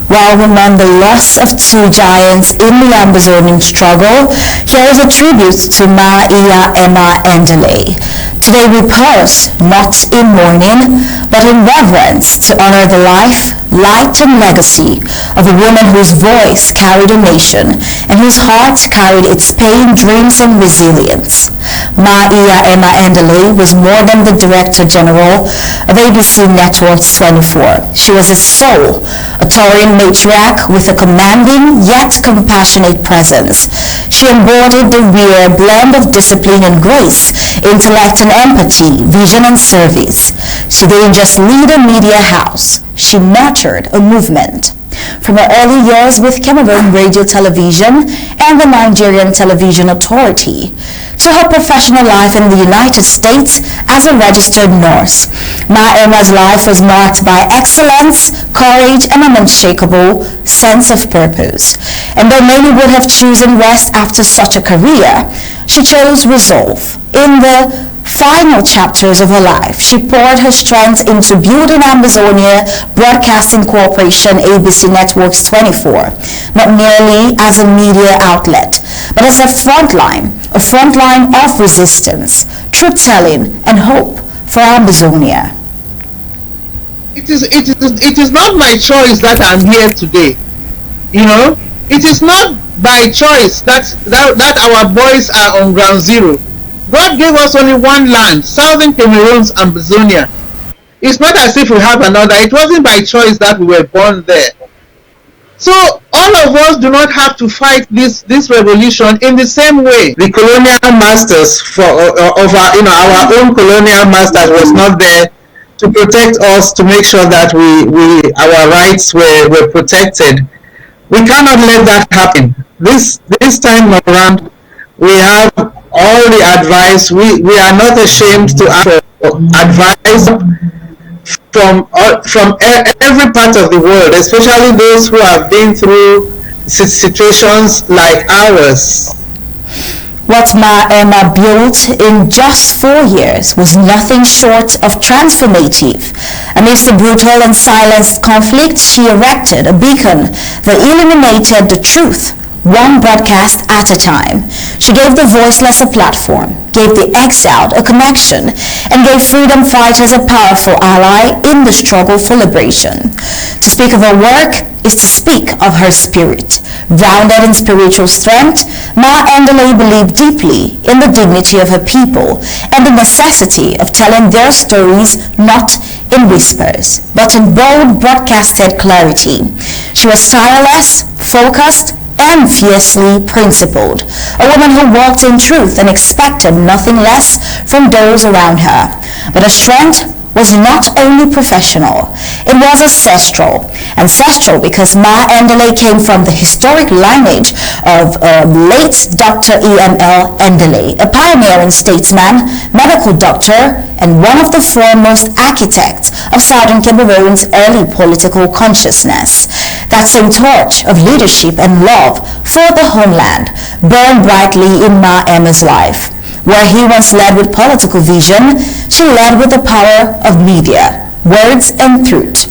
While we mourn the loss of two giants in the Ambazonian struggle, here is a tribute to Maia Emma Endeley. Today we pause not in mourning, but in reverence to honor the life, light and legacy of a woman whose voice carried a nation and whose heart carried its pain, dreams and resilience. Maia Emma Endeley was more than the Director General of ABC Networks 24. She was a soul, a Taurian matriarch with a commanding yet compassionate presence. She embodied the rare blend of discipline and grace, intellect and empathy, vision and service. She didn't just lead a media house, she nurtured a movement. From her early years with Cameroon Radio Television and the Nigerian Television Authority, to her professional life in the United States as a registered nurse, Maia Emma's life was marked by excellence, courage, and an unshakable sense of purpose. And though many would have chosen rest after such a career, she chose resolve. In the final chapters of her life, she poured her strength into building Ambazonia Broadcasting Corporation ABC Networks 24, not merely as a media outlet, but as a frontline of resistance, truth-telling, and hope for Ambazonia. It is not my choice that I'm here today. You know, it is not by choice that our boys are on ground zero. God gave us only one land, Southern Cameroon's Ambazonia. It's not as if we have another. It wasn't by choice that we were born there. So all of us do not have to fight this revolution in the same way. The colonial masters our own colonial masters was not there to protect us, to make sure that our rights were protected. We cannot let that happen. This time around, we have all the advice. We are not ashamed to ask for advice from every part of the world, especially those who have been through situations like ours. What Maia Emma built in just 4 years was nothing short of transformative. Amidst the brutal and silenced conflict, she erected a beacon that illuminated the truth, one broadcast at a time. She gave the voiceless a platform, gave the exiled a connection, and gave freedom fighters a powerful ally in the struggle for liberation. To speak of her work is to speak of her spirit. Grounded in spiritual strength, Maia Endeley believed deeply in the dignity of her people and the necessity of telling their stories not in whispers, but in bold broadcasted clarity. She was tireless, focused, and fiercely principled, a woman who walked in truth and expected nothing less from those around her. But her strength was not only professional, it was ancestral. Ancestral because Maia Endeley came from the historic lineage of late Dr. E.M.L. Endeley, a pioneering statesman, medical doctor, and one of the foremost architects of Southern Cameroon's early political consciousness. That same torch of leadership and love for the homeland burned brightly in Maia Emma's life. Where he once led with political vision, she led with the power of media, words and truth.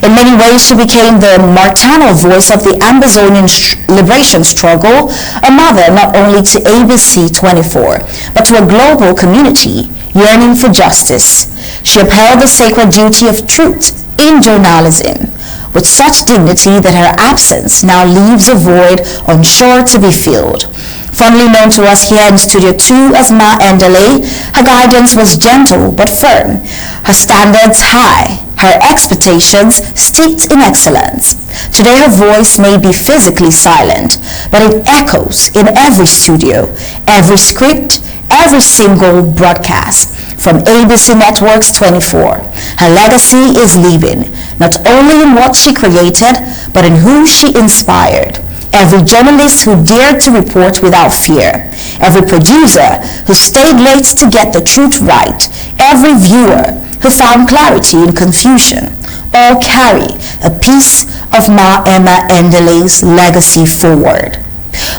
In many ways, she became the maternal voice of the Ambazonian liberation struggle, a mother not only to ABC 24, but to a global community yearning for justice. She upheld the sacred duty of truth in journalism with such dignity that her absence now leaves a void unsure to be filled. Fondly known to us here in Studio 2 as Maia Endeley, her guidance was gentle but firm, her standards high, her expectations steeped in excellence. Today her voice may be physically silent, but it echoes in every studio, every script, every single broadcast. From ABC Networks 24, her legacy is living, not only in what she created, but in who she inspired. Every journalist who dared to report without fear, every producer who stayed late to get the truth right, every viewer who found clarity in confusion, all carry a piece of Maia Emma Endeley's legacy forward.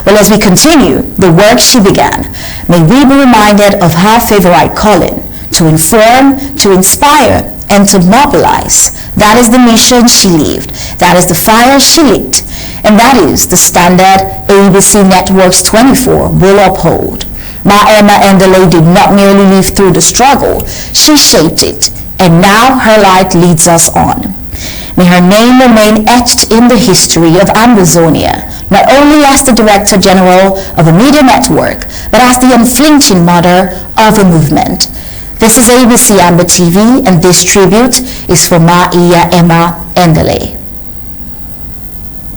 Well, as we continue the work she began, may we be reminded of her favorite calling, to inform, to inspire, and to mobilize That is the mission she lived. That is the fire she lit. And that is the standard ABC Networks 24 will uphold. Ma Emma Endeley did not merely live through the struggle, she shaped it, and now her light leads us on. May her name remain etched in the history of Ambazonia, not only as the Director General of a media network, but as the unflinching mother of a movement. This is ABC Amba TV, and this tribute is for Ma Emma Endeley.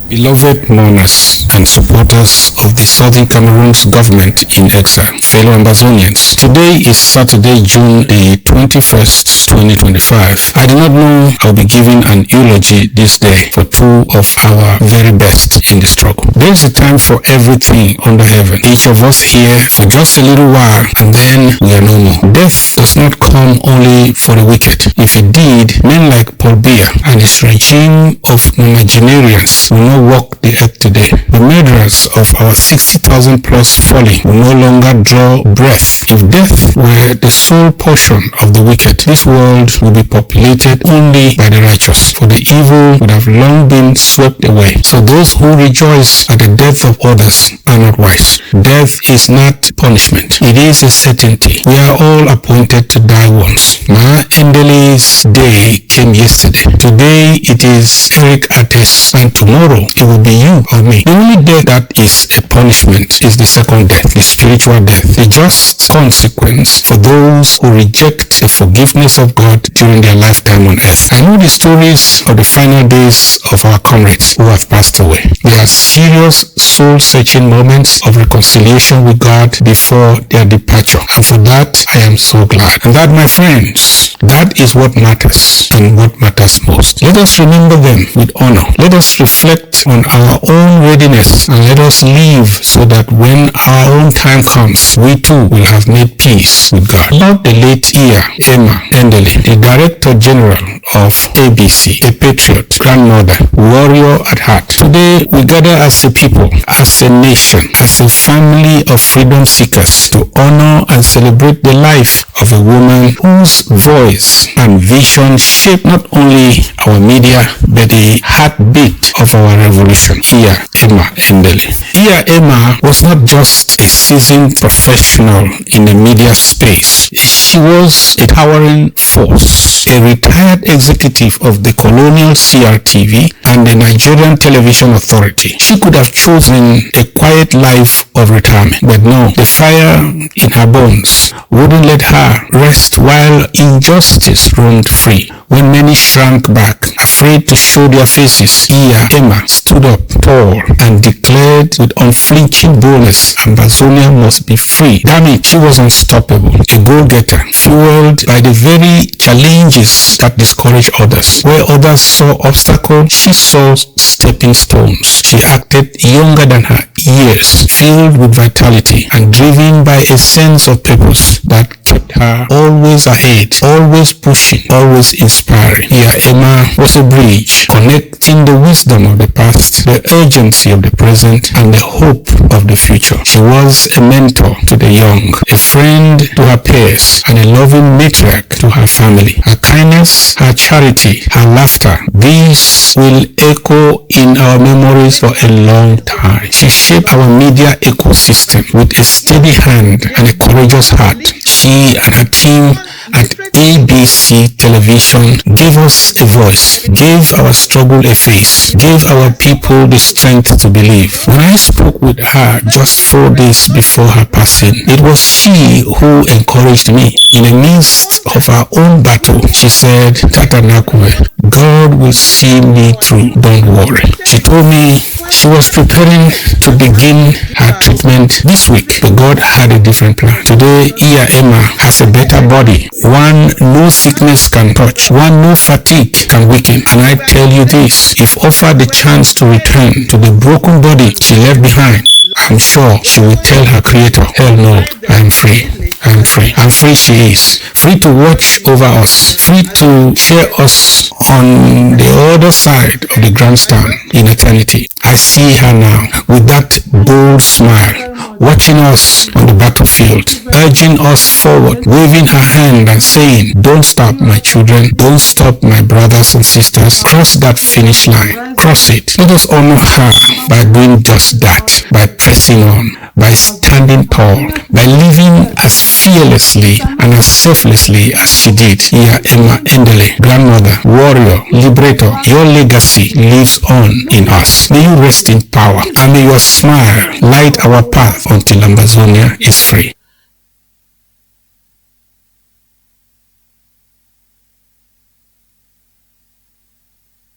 Beloved mourners and supporters of the Southern Cameroon's government in exile, fellow Ambazonians, today is Saturday, June the 21st, 2025. I do not know I'll be giving an eulogy this day for two of our very best in the struggle. There is a time for everything under heaven. Each of us here for just a little while, and then we are no more. Death does not come only for the wicked. If it did, men like Paul Biya and his regime of nonagenarians will not walk the earth today. The murderers of our 60,000 plus fallen will no longer draw breath. If death were the sole portion of the wicked, this world will be populated only by the righteous, for the evil would have long been swept away. So those who rejoice at the death of others are not wise. Death is not punishment. It is a certainty. We are all appointed to die once. Ma Endeley's day came yesterday. Today it is Eric Ates, and tomorrow it will be you or me. The only death that is a punishment is the second death, the spiritual death, the just consequence for those who reject the forgiveness of God during their lifetime on earth. I know the stories of the final days of our comrades who have passed away. They are serious, soul-searching moments of reconciliation with God before their departure, and for that I am so glad. And that, my friends, that is what matters, and what matters most. Let us remember them with honor. Let us reflect on our own readiness, and let us live so that when our own time comes, we too will have made peace with God. About the late Emma Endeley, the Director General of ABC, a patriot, grandmother, warrior at heart. Today we gather as a people, as a nation, as a family of freedom seekers to honor and celebrate the life of a woman whose voice and vision shaped not only our media but the heartbeat of our revolution. Emma Endeley. Emma was not just a seasoned professional in the media space. She was a towering force, a retired executive of the colonial CRTV and the Nigerian Television Authority. She could have chosen a quiet life of retirement, but no, the fire in her bones wouldn't let her rest while injustice roamed free. When many shrank back, afraid to show their faces, Emma stood up tall and declared with unflinching boldness, Ambazonia must be free. Damn it, she was unstoppable, a go-getter, fueled by the very challenges that discourage others. Where others saw obstacles, she saw stepping stones. She acted younger than her years, filled with vitality and driven by a sense of purpose that kept her always ahead, always pushing, always inspiring. Emma was a bridge connecting the wisdom of the past, the urgency of the present, and the hope of the future. She was a mentor to the young, a friend to her peers, and a loving matriarch to her family. Her kindness, her charity, her laughter, these will echo in our memories for a long time. She shaped our media ecosystem with a steady hand and a courageous heart. She and her team at ABC Television gave us a voice, gave our struggle a face, gave our people the strength to believe. When I spoke with her just 4 days before her passing, it was she who encouraged me. In the midst of her own battle, she said, "Tata Nakwe, God will see me through, don't worry." She told me she was preparing to begin her treatment this week, but God had a different plan. Today, Emma has a better body, one no sickness can touch, one no fatigue can weaken. And I tell you this, if offered the chance to return to the broken body she left behind, I'm sure she will tell her creator, hell no, I'm free. I'm free. I'm free she is. Free to watch over us. Free to share us on the other side of the grandstand in eternity. I see her now with that bold smile, watching us on the battlefield, urging us forward, waving her hand and saying, "Don't stop, my children. Don't stop, my brothers and sisters. Cross that finish line. Cross it." Let us honor her by doing just that, by pressing on, by standing tall, by living as fearlessly and as selflessly as she did. Here, Emma Endeley, grandmother, warrior, liberator, your legacy lives on in us. May you rest in power, and may your smile light our path until Ambazonia is free.